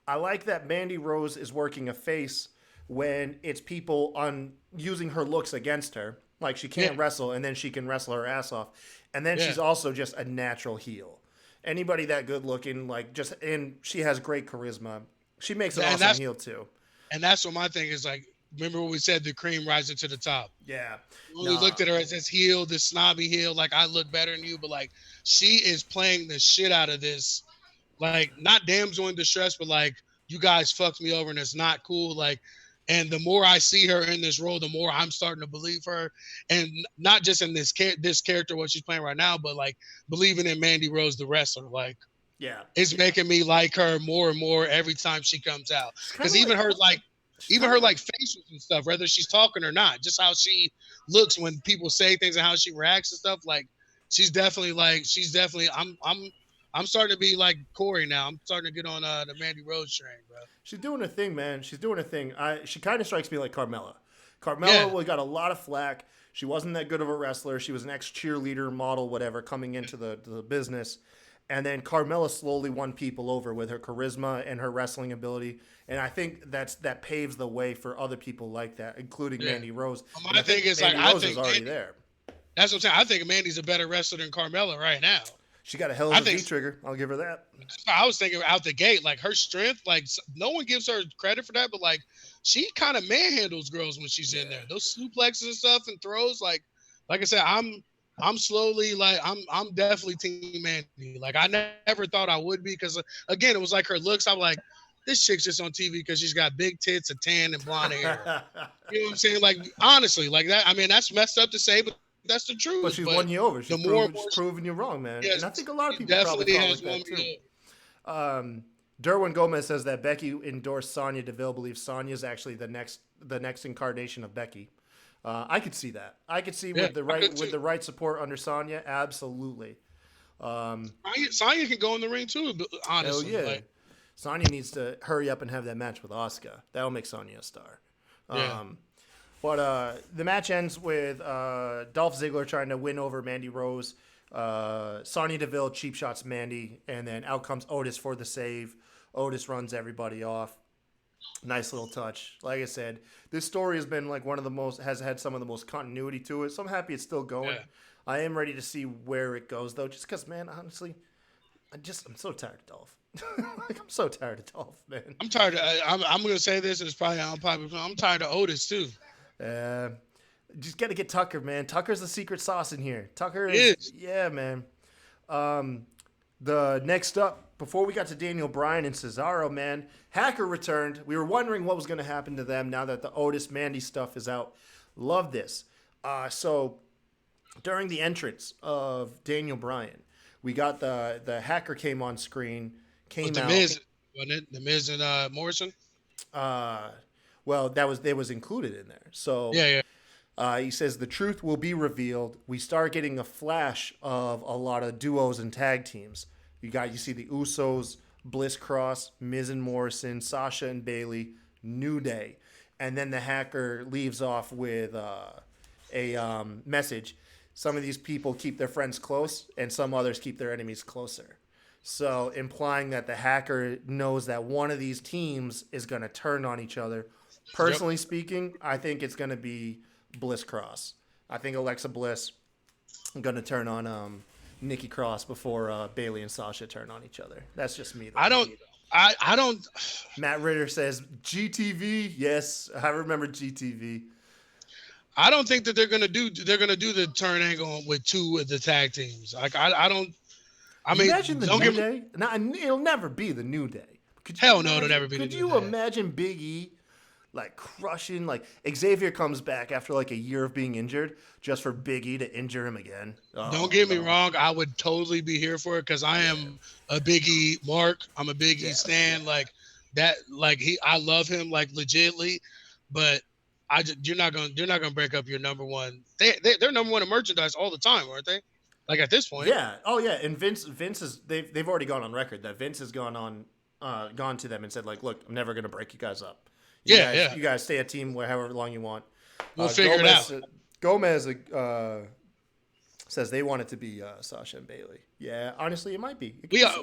I like that Mandy Rose is working a face when it's people on using her looks against her. Like she can't wrestle and then she can wrestle her ass off. And then she's also just a natural heel. Anybody that good looking, like and she has great charisma. She makes an awesome heel too. And that's what my thing is like. Remember when we said the cream rising to the top? Yeah. We looked at her as this heel, this snobby heel, like I look better than you, but like she is playing the shit out of this. Like not damsel in distress, but like you guys fucked me over and it's not cool. Like, and the more I see her in this role, the more I'm starting to believe her, and not just in this character what she's playing right now, but like believing in Mandy Rose the wrestler. Like, it's making me like her more and more every time she comes out. Because even her facials and stuff, whether she's talking or not, just how she looks when people say things and how she reacts and stuff, like she's definitely I'm starting to be like Corey now. I'm starting to get on the Mandy Rose train, bro. She's doing her thing, man. She's doing her thing. She kind of strikes me like Carmella. Carmella got a lot of flack. She wasn't that good of a wrestler. She was an ex-cheerleader, model, whatever, coming into the business. And then Carmella slowly won people over with her charisma and her wrestling ability. And I think that paves the way for other people like that, including Mandy Rose. My thing is Mandy like Rose is already there. That's what I'm saying. I think Mandy's a better wrestler than Carmella right now. She got a hell of a V-trigger. I'll give her that. I was thinking out the gate, like her strength, like no one gives her credit for that, but like she kind of manhandles girls when she's in there. Those suplexes and stuff and throws, like I said, I'm slowly like I'm definitely team Mandy. Like I never thought I would be because again it was like her looks. I'm like this chick's just on TV because she's got big tits, a tan, and blonde hair. You know what I'm saying? Like honestly, like that. I mean that's messed up to say, but that's the truth. But she's won you over. She's proving you wrong, man. Yes, and I think a lot of people probably felt like that too. Derwin Gomez says that Becky endorsed Sonya Deville, believes Sonya is actually the next incarnation of Becky. I could see that. I could see with the right support under Sonya, absolutely. Sonya can go in the ring too, honestly. Hell yeah. Sonya needs to hurry up and have that match with Asuka. That'll make Sonya a star. But the match ends with Dolph Ziggler trying to win over Mandy Rose. Sonya Deville cheap shots Mandy, and then out comes Otis for the save. Otis runs everybody off. Nice little touch. Like I said, this story has been like has had some of the most continuity to it. So I'm happy it's still going. Yeah. I am ready to see where it goes though, just because, man, honestly, I'm so tired of Dolph. Like I'm so tired of Dolph, man. I'm tired. I'm gonna say this, and it's probably unpopular. I'm tired of Otis too. Just got to get Tucker, man. Tucker's the secret sauce in here. Tucker is. Yeah, man. The next up, before we got to Daniel Bryan and Cesaro, man, Hacker returned. We were wondering what was going to happen to them now that the Otis Mandy stuff is out. Love this. So during the entrance of Daniel Bryan, we got the Hacker came on screen, came out. Miz, wasn't it? The Miz and Morrison? Well, it was included in there. So he says the truth will be revealed. We start getting a flash of a lot of duos and tag teams. You see the Usos, Bliss Cross, Miz and Morrison, Sasha and Bayley, New Day. and then the hacker leaves off with a message. Some of these people keep their friends close, and some others keep their enemies closer. So implying that the hacker knows that one of these teams is going to turn on each other. Personally speaking, I think it's going to be Bliss Cross. I think Alexa Bliss is going to turn on Nikki Cross before Bayley and Sasha turn on each other. That's just me, though. I don't. Matt Ritter says GTV. Yes, I remember GTV. I don't think that they're gonna do the turn angle with two of the tag teams. Like I don't. I mean, imagine the New Day. Now, it'll never be the New Day. Hell no, it'll never be the New Day. Could you imagine Big E like crushing, like Xavier comes back after like a year of being injured just for Big E to injure him again? Don't get me wrong. I would totally be here for it because I am a Big E mark. I'm a Big E stan. Like that. Like I love him like legitly, but you're not gonna break up your number one. They're number one in merchandise all the time, aren't they? Like at this point. Yeah. Oh yeah. And Vince is they've already gone on record that Vince has gone to them and said like, look, I'm never gonna break you guys up. You guys stay a team however long you want. We'll figure it out. Gomez says they want it to be Sasha and Bayley. Yeah, honestly, it might be.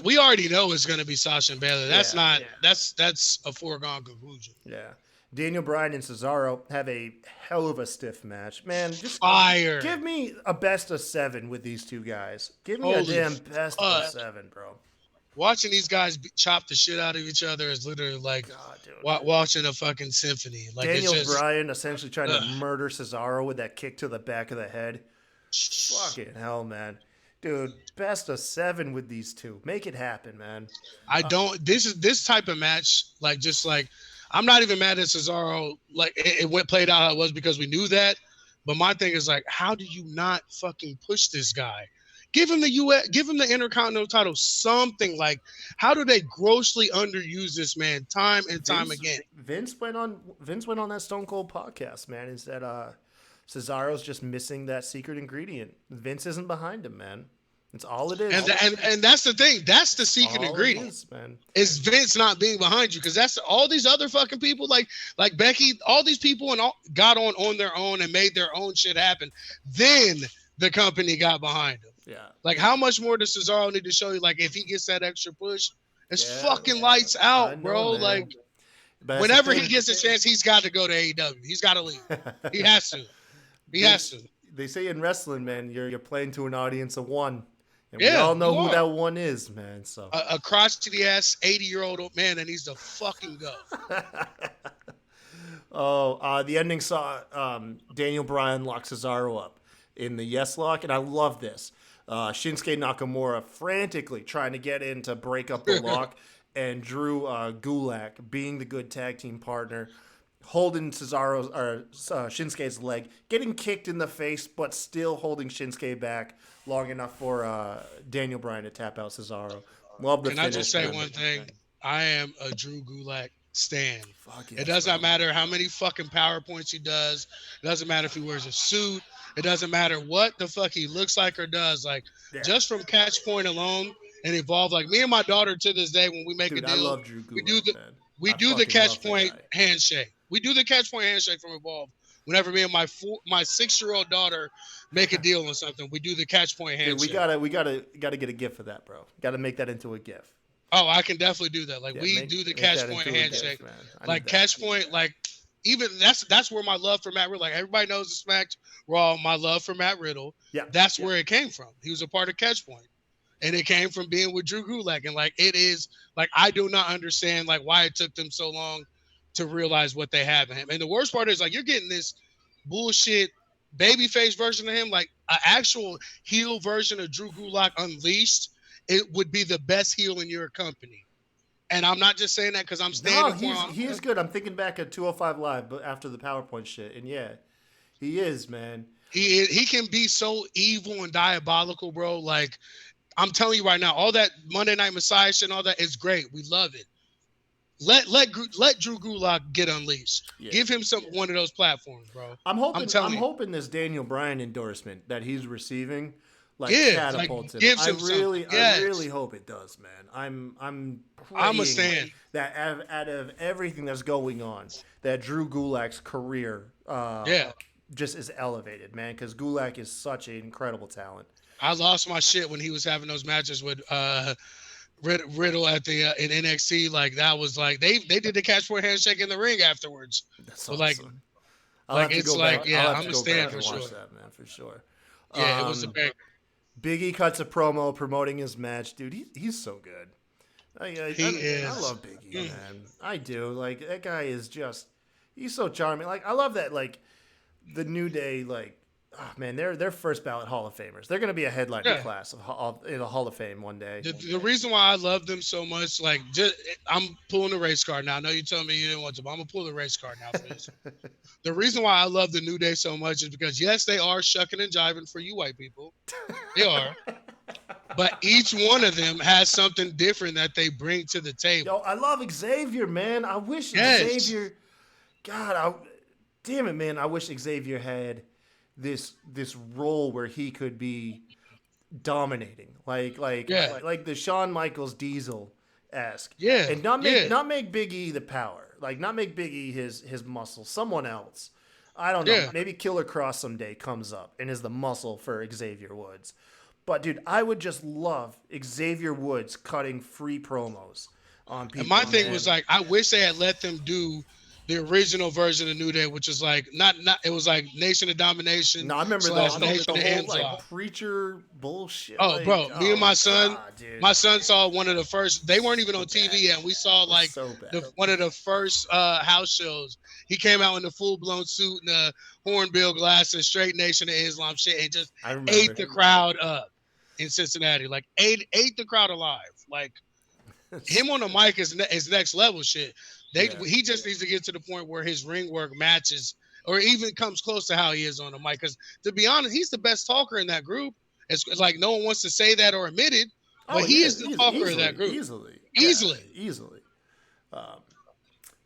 We already know it's going to be Sasha and Bayley. That's that's a foregone conclusion. Yeah. Daniel Bryan and Cesaro have a hell of a stiff match. Man, just fire. Give me a best of 7 with these two guys. Give me a damn best of 7, bro. Watching these guys chop the shit out of each other is literally like watching a fucking symphony. Like Daniel Bryan essentially trying to murder Cesaro with that kick to the back of the head. Fucking hell, man. Dude, best of 7 with these two. Make it happen, man. This type of match, like just like I'm not even mad at Cesaro. Like it played out how it was because we knew that. But my thing is like, how do you not fucking push this guy? Give him the Intercontinental title, something like. How do they grossly underuse this man time and time again? Vince went on that Stone Cold podcast, man, and said Cesaro's just missing that secret ingredient. Vince isn't behind him, man. It's all it is. And that's the thing. That's the secret ingredient, man. Is Vince not being behind you? Because that's all these other fucking people, like Becky, all these people and all got on their own and made their own shit happen. Then the company got behind him. Yeah. Like, how much more does Cesaro need to show you? Like, if he gets that extra push, it's fucking lights out, bro. Man. Like, whenever he gets a chance, he's got to go to AEW. He's got to leave. He has to. He has to. They say in wrestling, man, you're playing to an audience of one. And we all know who that one is, man. So a crotchety ass 80-year-old old man that needs to fucking go. The ending saw Daniel Bryan lock Cesaro up in the yes lock, and I love this. Shinsuke Nakamura frantically trying to get in to break up the lock, and Drew Gulak being the good tag team partner, holding Shinsuke's leg, getting kicked in the face, but still holding Shinsuke back long enough for Daniel Bryan to tap out Cesaro. Love the finish. Can I just say one thing? I am a Drew Gulak stan. It does not matter how many fucking PowerPoints he does. It doesn't matter if he wears a suit. It doesn't matter what the fuck he looks like or does. Like, just from Catch Point alone and Evolve. Like, me and my daughter to this day, when we make a deal, I love Drew Gulak, we do the Catch Point handshake. We do the Catch Point handshake from Evolve. Whenever me and my 6-year-old daughter make a deal on something, we do the Catch Point handshake. Dude, we gotta get a gift for that, bro. Got to make that into a gift. Oh, I can definitely do that. Like, we do the Catch Point handshake. Like, Catch Point, like, even that's where my love for Matt Riddle, like, everybody knows the Smack Raw, my love for Matt Riddle. Yeah. That's where it came from. He was a part of Catch Point. And it came from being with Drew Gulak. And, like, it is, like, I do not understand, like, why it took them so long to realize what they have in him. And the worst part is, like, you're getting this bullshit babyface version of him, like an actual heel version of Drew Gulak Unleashed. It would be the best heel in your company. And I'm not just saying that because I'm standing for him. He's good. I'm thinking back at 205 Live, but after the PowerPoint shit. And yeah, he is, man. He can be so evil and diabolical, bro. Like, I'm telling you right now, all that Monday Night Messiah shit and all that is great. We love it. Let Drew Gulak get unleashed. Yeah. Give him one of those platforms, bro. I'm hoping this Daniel Bryan endorsement that he's receiving catapults him. gives I him really, something. Yes. I really hope it does, man. I'm I'm a praying stan. that out of everything that's going on, that Drew Gulak's career Yeah. just is elevated, man. Because Gulak is such an incredible talent. I lost my shit when he was having those matches with Riddle at the in NXT. Like that was like they did the catch point handshake in the ring afterwards. That's So awesome. it's like yeah, I'm a stand for sure. Watch that, man, for sure. Yeah, it was a big. Big E cuts a promo promoting his match, dude. He's so good. I love Big E, man. I do. Like that guy is he's so charming. Like I love that. Like the New Day, like oh man, they're first ballot Hall of Famers. They're gonna be a headlining class in the Hall of Fame one day. The reason why I love them so much, like I'm pulling the race card now. I know you told me you didn't want to, but I'm gonna pull the race card now for this. The reason why I love the New Day so much is because yes, they are shucking and jiving for you white people. They are. But each one of them has something different that they bring to the table. Yo, I love Xavier, man. I wish Xavier. God, damn it, man. I wish Xavier had this role where he could be dominating, like the Shawn Michaels Diesel-esque. Yeah, and not make Big E the power, like not make Big E his muscle. Someone else. I don't know. Yeah. Maybe Killer Cross someday comes up and is the muscle for Xavier Woods. But dude, I would just love Xavier Woods cutting free promos on people. And my thing was like, I wish they had let them do the original version of New Day, which is like not it was like Nation of Domination. No, I remember the whole like preacher bullshit. Oh, like, bro, me and my son, dude. my son saw one of the first. They weren't even on TV yet. And we saw like one of the first house shows. He came out in a full blown suit and a hornbill glasses, straight Nation of Islam shit, and just ate the crowd up in Cincinnati. Like ate the crowd alive. Like him on the mic is next level shit. He just needs to get to the point where his ring work matches or even comes close to how he is on the mic. Because to be honest, he's the best talker in that group. It's like no one wants to say that or admit it, but he is the talker of that group. Easily.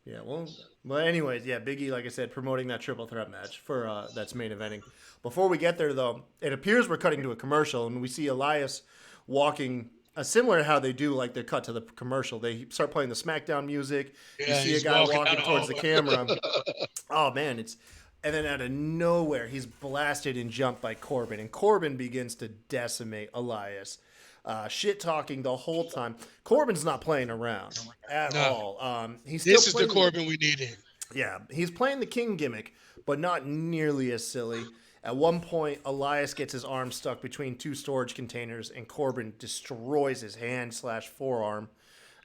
Yeah, well, anyways, yeah, Big E, like I said, promoting that triple threat match for that's main eventing. Before we get there, though, it appears we're cutting to a commercial, and we see Elias walking. Similar to how they do, like they cut to the commercial. They start playing the SmackDown music. Yeah, you see a guy walking towards the camera. Oh, man. And then out of nowhere, he's blasted and jumped by Corbin. And Corbin begins to decimate Elias. Shit-talking the whole time. Corbin's not playing around at all. This is the Corbin we needed. Yeah, he's playing the King gimmick, but not nearly as silly. At one point, Elias gets his arm stuck between two storage containers, and Corbin destroys his hand/forearm,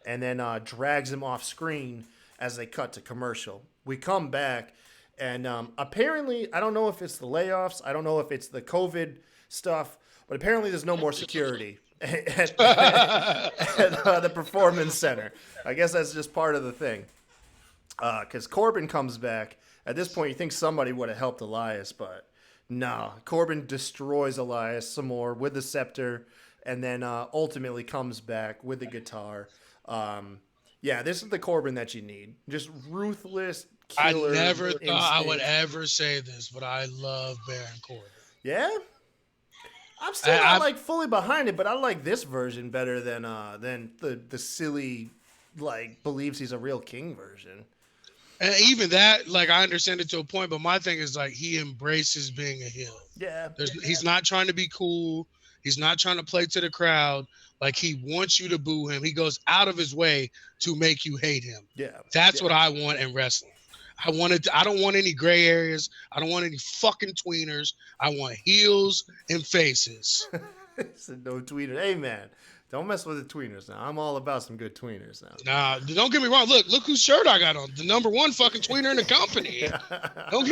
and then drags him off screen as they cut to commercial. We come back, and apparently, I don't know if it's the layoffs, I don't know if it's the COVID stuff, but apparently there's no more security at the Performance Center. I guess that's just part of the thing. Because Corbin comes back. At this point, you think somebody would have helped Elias, but no, Corbin destroys Elias some more with the scepter, and then ultimately comes back with the guitar. Yeah, this is the Corbin that you need. Just ruthless killer. I never thought I would ever say this, but I love Baron Corbin. Yeah? I'm still not like fully behind it, but I like this version better than the silly, like, believes he's a real king version. And even that, like, I understand it to a point, but my thing is, like, he embraces being a heel. Yeah. He's not trying to be cool. He's not trying to play to the crowd. Like, he wants you to boo him. He goes out of his way to make you hate him. Yeah. That's what I want in wrestling. I don't want any gray areas. I don't want any fucking tweeners. I want heels and faces. Said no tweeners. Hey, man. Don't mess with the tweeners now. I'm all about some good tweeners now. Nah, don't get me wrong. Look whose shirt I got on. The number one fucking tweener in the company. Don't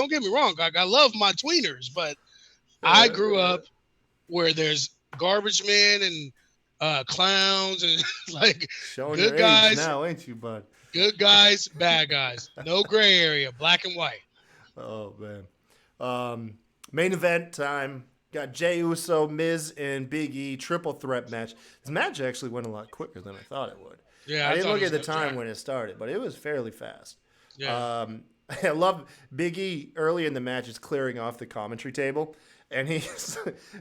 get me wrong. I love my tweeners, but I grew up where there's garbage men and clowns and like showing good guys now, ain't you, bud? Good guys, bad guys. No gray area, black and white. Oh man. Main event time. Got Jey Uso, Miz, and Big E triple threat match. This match actually went a lot quicker than I thought it would. Yeah, I didn't look at the time when it started, but it was fairly fast. Yeah. I love Big E early in the match is clearing off the commentary table, And he's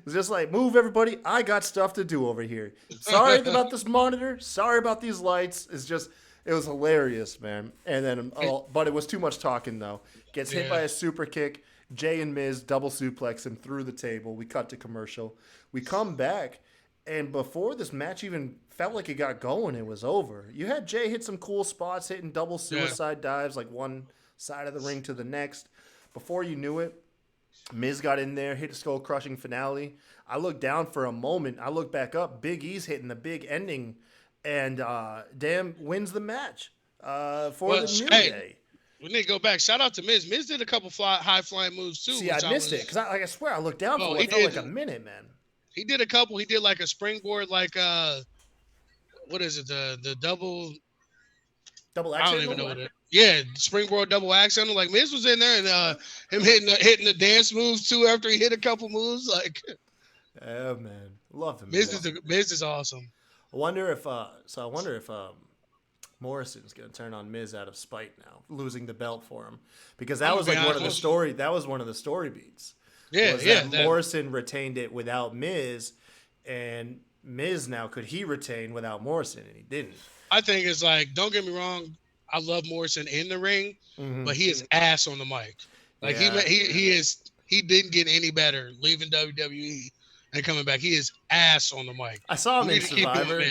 just like, move everybody. I got stuff to do over here. Sorry about this monitor. Sorry about these lights. It was hilarious, man. And then, but it was too much talking, though. Gets hit by a super kick. Jay and Miz double suplex him through the table. We cut to commercial. We come back, and before this match even felt like it got going, it was over. You had Jay hit some cool spots, hitting double suicide dives, like one side of the ring to the next. Before you knew it, Miz got in there, hit a skull-crushing finale. I looked down for a moment. I looked back up. Big E's hitting the big ending, and damn wins the match for the New Day. We need to go back. Shout out to Miz. Miz did a couple high-flying moves, too. See, I missed it, because I swear I looked down for it. It felt like a minute, man. He did a couple. He did like a springboard, like, what is it, the double... Double axe. I don't even know what it is. Yeah, springboard double axe handle. Like Miz was in there, and him hitting the dance moves too after he hit a couple moves. Like, oh man, love him. Miz is awesome. I wonder if Morrison's gonna turn on Miz out of spite now, losing the belt for him, because that was like one of the story. That was one of the story beats. That Morrison retained it without Miz, and Miz now could he retain without Morrison, and he didn't. I think it's like, don't get me wrong, I love Morrison in the ring, but he is ass on the mic. Like he didn't get any better leaving WWE and coming back. He is ass on the mic. I saw him in Survivor,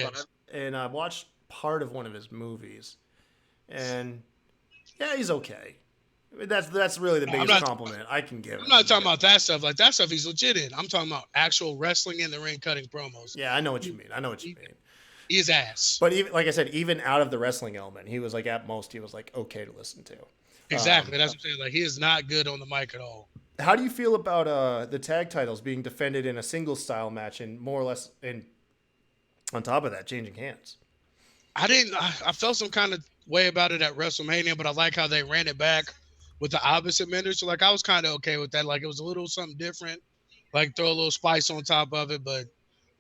and I watched part of one of his movies, and yeah, he's okay. That's really the biggest compliment I can give him. I'm not talking about that stuff. Like that stuff he's legit in. I'm talking about actual wrestling in the ring, cutting promos. Yeah, I know what you mean. His ass. But even like I said, even out of the wrestling element, he was like at most he was like okay to listen to. Exactly. That's what I'm saying. Like he is not good on the mic at all. How do you feel about the tag titles being defended in a singles style match and more or less on top of that changing hands? I felt some kind of way about it at WrestleMania, but I like how they ran it back with the opposite vendor. So like I was kind of okay with that. Like it was a little something different. Like throw a little spice on top of it, but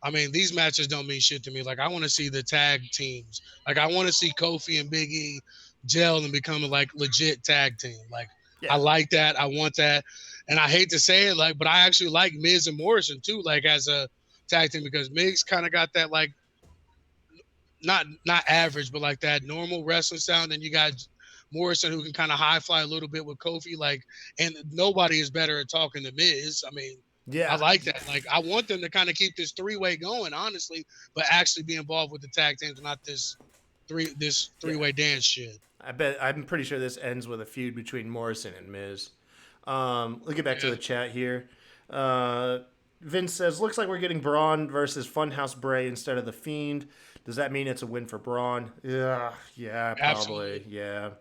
I mean, these matches don't mean shit to me. Like, I want to see the tag teams. Like, I want to see Kofi and Big E gel and become a, like, legit tag team. Like, I like that. I want that. And I hate to say it, like, but I actually like Miz and Morrison, too, like, as a tag team because Miz kind of got that, like, not average, but, like, that normal wrestling sound. And you got Morrison who can kind of high fly a little bit with Kofi. Like, and nobody is better at talking than Miz. I mean, I like that. Like, I want them to kind of keep this three-way going, honestly, but actually be involved with the tag teams, not this three-way dance shit. I'm pretty sure this ends with a feud between Morrison and Miz. Let's get back to the chat here. Vince says, looks like we're getting Braun versus Funhouse Bray instead of The Fiend. Does that mean it's a win for Braun? Yeah, probably. Absolutely. Yeah.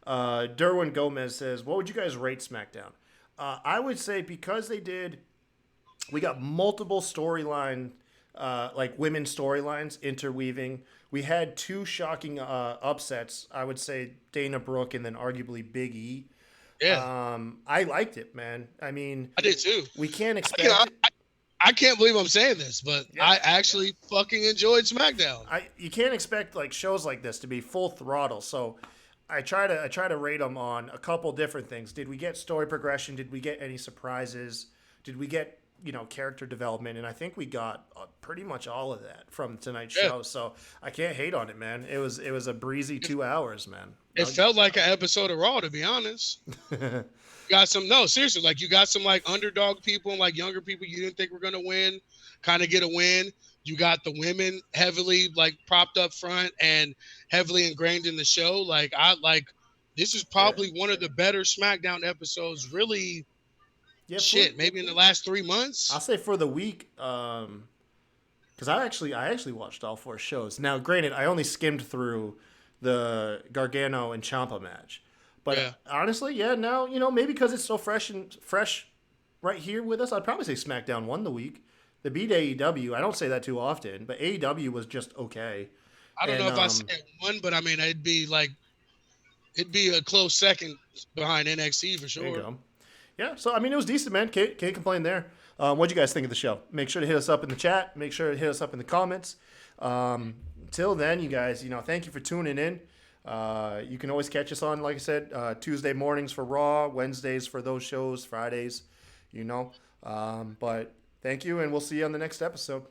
Derwin Gomez says, what would you guys rate SmackDown? I would say because we got multiple storyline, like women's storylines interweaving. We had two shocking upsets. I would say Dana Brooke and then arguably Big E. Yeah. I liked it, man. I mean, I did too. We can't expect. I can't believe I'm saying this, but I actually fucking enjoyed SmackDown. You can't expect like shows like this to be full throttle. So I try to rate them on a couple different things. Did we get story progression? Did we get any surprises? Did we get character development? And I think we got pretty much all of that from tonight's show. So I can't hate on it, man. It was a breezy 2 hours, man. It felt like an episode of Raw, to be honest. Seriously, like you got some like underdog people and like younger people you didn't think were gonna win, kind of get a win. You got the women heavily like propped up front and heavily ingrained in the show. Like this is probably one of the better SmackDown episodes, really. Yeah, maybe in the last 3 months. I'll say for the week, because I actually watched all 4 shows. Now, granted, I only skimmed through the Gargano and Ciampa match, but honestly, now maybe because it's so fresh right here with us, I'd probably say SmackDown won the week. They beat AEW. I don't say that too often, but AEW was just okay. I don't know if I said one, but I mean it'd be a close second behind NXT for sure. There you go. Yeah, so I mean, it was decent, man. Can't complain there. What'd you guys think of the show? Make sure to hit us up in the chat. Make sure to hit us up in the comments. Till then, you guys, thank you for tuning in. You can always catch us on, like I said, Tuesday mornings for Raw, Wednesdays for those shows, Fridays. But thank you, and we'll see you on the next episode.